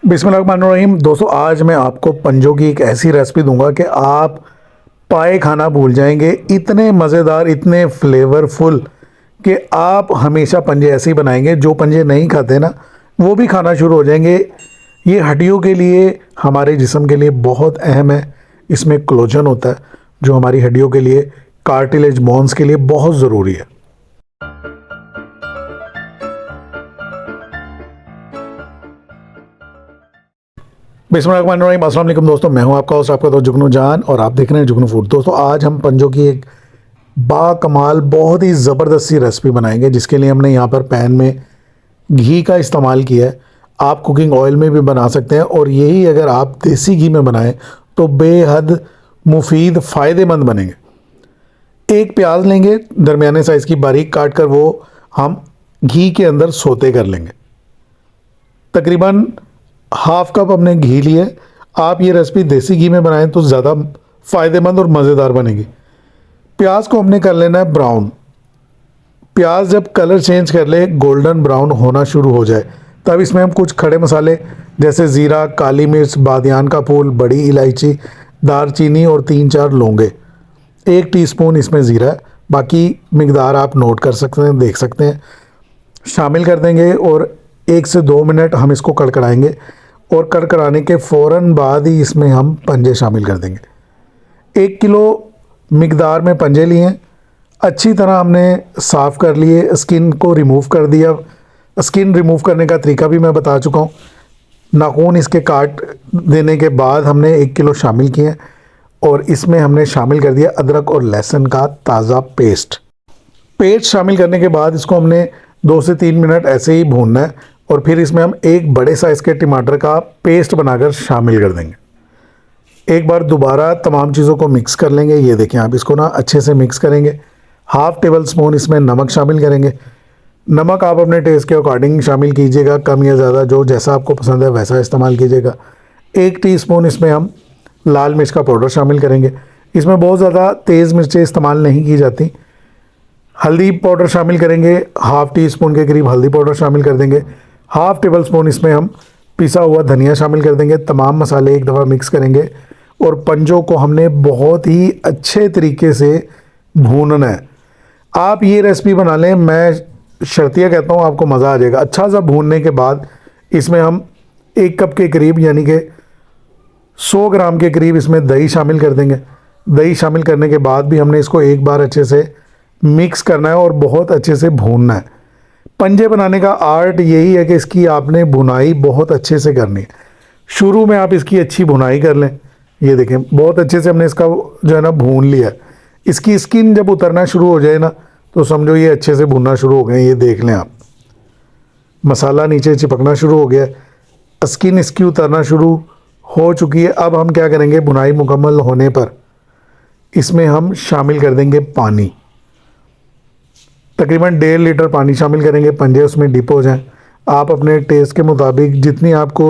बिस्मिल्लाहिर्रहमानिर्रहीम। दोस्तों, आज मैं आपको पंजों की एक ऐसी रेसिपी दूंगा कि आप पाए खाना भूल जाएंगे। इतने मज़ेदार, इतने फ्लेवरफुल कि आप हमेशा पंजे ऐसे ही बनाएंगे। जो पंजे नहीं खाते ना, वो भी खाना शुरू हो जाएंगे। ये हड्डियों के लिए, हमारे जिस्म के लिए बहुत अहम है। इसमें कोलेजन होता है जो हमारी हड्डियों के लिए, कार्टिलेज बोन्स के लिए बहुत ज़रूरी है। बिस्मिल्लाहिर्रहमानिर्रहीम। अस्सलाम वालेकुम दोस्तों, मैं हूं आपका होस्ट, आपका दोस्त जुगनू जान, और आप देख रहे हैं जुगनू फूड। दोस्तों, आज हम पंजों की एक बाकमाल, बहुत ही ज़बरदस्त सी रेसिपी बनाएंगे, जिसके लिए हमने यहाँ पर पैन में घी का इस्तेमाल किया है। आप कुकिंग ऑयल में भी बना सकते हैं, और यही अगर आप देसी घी में बनाएं तो बेहद मुफीद, फ़ायदेमंद बनेंगे। एक प्याज लेंगे दरमियाने साइज़ की, बारीक काट कर वो हम घी के अंदर सोते कर लेंगे। तकरीबन हाफ कप हमने घी लिए। आप ये रेसिपी देसी घी में बनाएं तो ज़्यादा फ़ायदेमंद और मज़ेदार बनेगी। प्याज को हमने कर लेना है ब्राउन। प्याज जब कलर चेंज कर ले, गोल्डन ब्राउन होना शुरू हो जाए, तब इसमें हम कुछ खड़े मसाले जैसे ज़ीरा, काली मिर्च, बादियान का फूल, बड़ी इलायची, दारचीनी और 3-4 लौंगे, 1 टीस्पून इसमें ज़ीरा है, बाकी मिकदार आप नोट कर सकते हैं, देख सकते हैं, शामिल कर देंगे। और 1 से 2 मिनट हम इसको कड़कड़ाएंगे, और कड़कड़ाने के फ़ौरन बाद ही इसमें हम पंजे शामिल कर देंगे। 1 किलो मिकदार में पंजे लिए हैं। अच्छी तरह हमने साफ़ कर लिए, स्किन को रिमूव कर दिया। स्किन रिमूव करने का तरीका भी मैं बता चुका हूँ। नाखून इसके काट देने के बाद हमने 1 किलो शामिल किए हैं, और इसमें हमने शामिल कर दिया अदरक और लहसुन का ताज़ा पेस्ट शामिल करने के बाद इसको हमने 2 से 3 मिनट ऐसे ही भूनना है, और फिर इसमें हम एक बड़े साइज़ के टमाटर का पेस्ट बनाकर शामिल कर देंगे। एक बार दोबारा तमाम चीज़ों को मिक्स कर लेंगे। ये देखें, आप इसको ना अच्छे से मिक्स करेंगे। हाफ़ टेबल स्पून इसमें नमक शामिल करेंगे। नमक आप अपने टेस्ट के अकॉर्डिंग शामिल कीजिएगा, कम या ज़्यादा, जो जैसा आपको पसंद है वैसा इस्तेमाल कीजिएगा। 1 टीस्पून इसमें हम लाल मिर्च का पाउडर शामिल करेंगे। इसमें बहुत ज़्यादा तेज़ मिर्चें इस्तेमाल नहीं की जाती। हल्दी पाउडर शामिल करेंगे, हाफ़ टी स्पून के करीब हल्दी पाउडर शामिल कर देंगे। हाफ़ टेबल स्पून इसमें हम पिसा हुआ धनिया शामिल कर देंगे। तमाम मसाले एक दफ़ा मिक्स करेंगे, और पंजों को हमने बहुत ही अच्छे तरीके से भूनना है। आप ये रेसिपी बना लें, मैं शर्तिया कहता हूँ, आपको मज़ा आ जाएगा। अच्छा सा भूनने के बाद इसमें हम 1 कप के करीब, यानी कि 100 ग्राम के करीब इसमें दही शामिल कर देंगे। दही शामिल करने के बाद भी हमने इसको एक बार अच्छे से मिक्स करना है और बहुत अच्छे से भूनना है। पंजे बनाने का आर्ट यही है कि इसकी आपने भुनाई बहुत अच्छे से करनी है। शुरू में आप इसकी अच्छी भुनाई कर लें। ये देखें, बहुत अच्छे से हमने इसका जो है ना भून लिया। इसकी स्किन जब उतरना शुरू हो जाए ना, तो समझो ये अच्छे से भुनना शुरू हो गए। ये देख लें आप, मसाला नीचे चिपकना शुरू हो गया, स्किन इसकी उतरना शुरू हो चुकी है। अब हम क्या करेंगे, भुनाई मुकम्मल होने पर इसमें हम शामिल कर देंगे पानी। तकरीबन 1.5 लीटर पानी शामिल करेंगे, पंजे उसमें डिप हो जाएं। आप अपने टेस्ट के मुताबिक जितनी आपको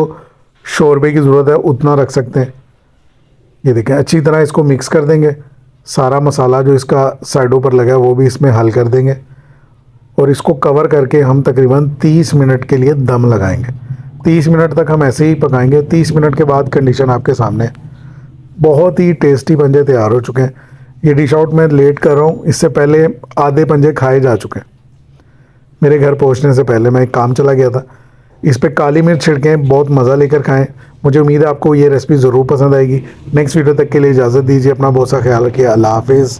शोरबे की ज़रूरत है उतना रख सकते हैं। ये देखें, अच्छी तरह इसको मिक्स कर देंगे। सारा मसाला जो इसका साइडों पर लगा है वो भी इसमें हल कर देंगे, और इसको कवर करके हम तकरीबन 30 मिनट के लिए दम लगाएंगे। 30 मिनट तक हम ऐसे ही पकाएंगे। 30 मिनट के बाद कंडीशन आपके सामने। बहुत ही टेस्टी पंजे तैयार हो चुके हैं। ये डिश आउट मैं लेट कर रहा हूँ, इससे पहले आधे पंजे खाए जा चुके हैं। मेरे घर पहुँचने से पहले मैं एक काम चला गया था। इस पे काली मिर्च छिड़कें, बहुत मज़ा लेकर खाएं। मुझे उम्मीद है आपको ये रेसिपी ज़रूर पसंद आएगी। नेक्स्ट वीडियो तक के लिए इजाज़त दीजिए। अपना बहुत सा ख्याल रखिए। अल्लाह हाफिज़।